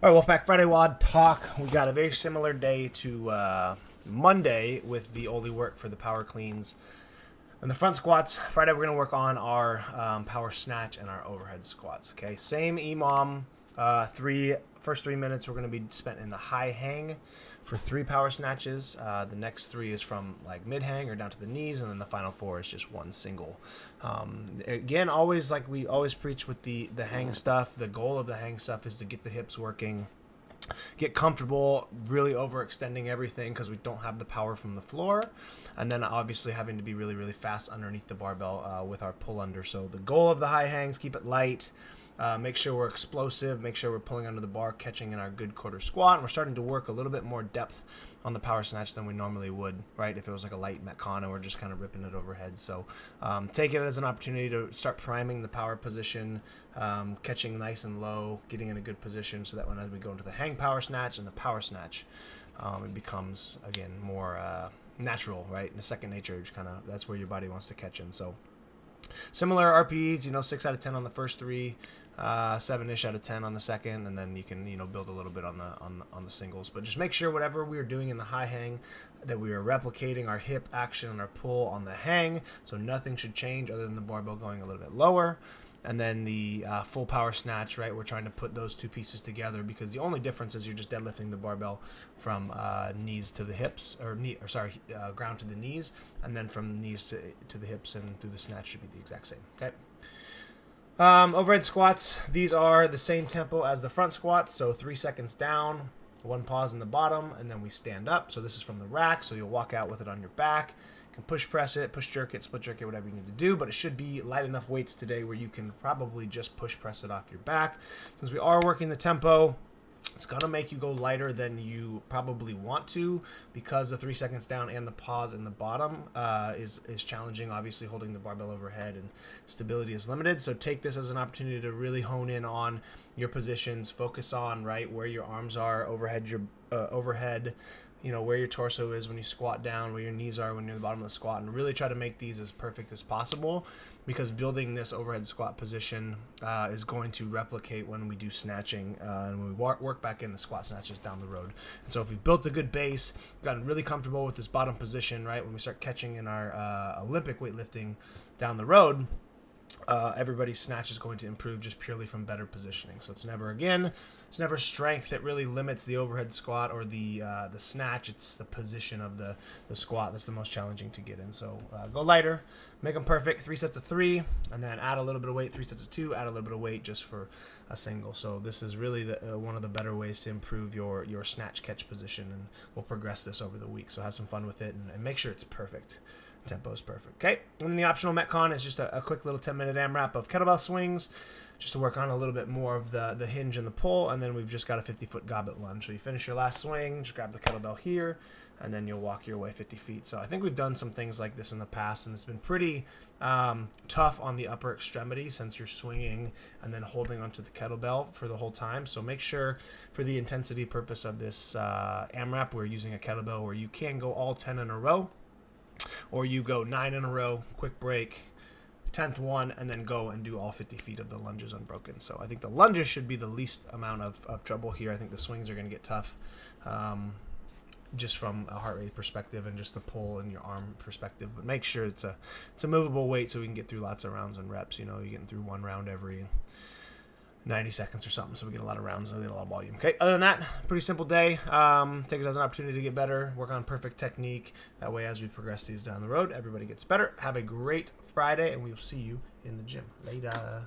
All right, Wolfpack Friday WOD Talk. We got a very similar day to Monday with the only work for the power cleans and the front squats. Friday we're going to work on our power snatch and our overhead squats. Okay, same EMOM. First 3 minutes we're going to be spent in the high hang for 3 power snatches. The next 3 is from like mid hang or down to the knees, and then the final 4 is just one single. Again, always like we always preach with the hang stuff. The goal of the hang stuff is to get the hips working, get comfortable, really overextending everything because we don't have the power from the floor, and then obviously having to be really, really fast underneath the barbell with our pull under. So the goal of the high hangs, keep it light, make sure we're explosive, make sure we're pulling under the bar, catching in our good quarter squat, and we're starting to work a little bit more depth on the power snatch than we normally would, right? If it was like a light Metcon and we're just kind of ripping it overhead. So take it as an opportunity to start priming the power position, catching nice and low, getting in a good position so that when as we go into the hang power snatch and the power snatch, it becomes, again, more natural, right? In the second nature, that's where your body wants to catch in. So similar RPEs, 6 out of 10 on the first 3, 7-ish out of 10 on the second, and then you can build a little bit on the singles. But just make sure whatever we are doing in the high hang that we are replicating our hip action and our pull on the hang, so nothing should change other than the barbell going a little bit lower. And then the full power snatch, right? We're trying to put those two pieces together because the only difference is you're just deadlifting the barbell from knees to the hips, ground to the knees, and then from knees to the hips and through the snatch should be the exact same. Okay. Overhead squats. These are the same tempo as the front squats, so 3 seconds down, 1 pause in the bottom, and then we stand up. So this is from the rack, so you'll walk out with it on your back. Can push press it, push jerk it, split jerk it, whatever you need to do, but it should be light enough weights today where you can probably just push press it off your back. Since we are working the tempo, it's going to make you go lighter than you probably want to because the 3 seconds down and the pause in the bottom is challenging. Obviously, holding the barbell overhead and stability is limited. So take this as an opportunity to really hone in on your positions, focus on where your arms are overhead, where your torso is when you squat down, where your knees are when you're at the bottom of the squat, and really try to make these as perfect as possible because building this overhead squat position is going to replicate when we do snatching and when we work back in the squat snatches down the road. And so if we've built a good base, gotten really comfortable with this bottom position, right, when we start catching in our Olympic weightlifting down the road, everybody's snatch is going to improve just purely from better positioning. So it's never strength that really limits the overhead squat or the snatch. It's the position of the squat that's the most challenging to get in. So go lighter, make them perfect. 3 sets of 3, and then add a little bit of weight. 3 sets of 2, add a little bit of weight just for a single. So this is really one of the better ways to improve your snatch catch position, and we'll progress this over the week. So have some fun with it and make sure it's perfect. Tempo is perfect. Okay, and then the optional Metcon is just a quick little 10-minute AMRAP of kettlebell swings just to work on a little bit more of the hinge and the pull, and then we've just got a 50-foot goblet lunge. So you finish your last swing, just grab the kettlebell here, and then you'll walk your way 50 feet. So I think we've done some things like this in the past, and it's been pretty tough on the upper extremity since you're swinging and then holding onto the kettlebell for the whole time. So make sure for the intensity purpose of this AMRAP, we're using a kettlebell where you can go all 10 in a row, or you go 9 in a row, quick break, 10th one, and then go and do all 50 feet of the lunges unbroken. So I think the lunges should be the least amount of trouble here. I think the swings are going to get tough just from a heart rate perspective and just the pull in your arm perspective. But make sure it's a movable weight so we can get through lots of rounds and reps. You're getting through 1 round every 90 seconds or something, so we get a lot of rounds and we get a lot of volume. Okay, other than that, pretty simple day. Take it as an opportunity to get better, work on perfect technique. That way, as we progress these down the road, everybody gets better. Have a great Friday, and we will see you in the gym. Later.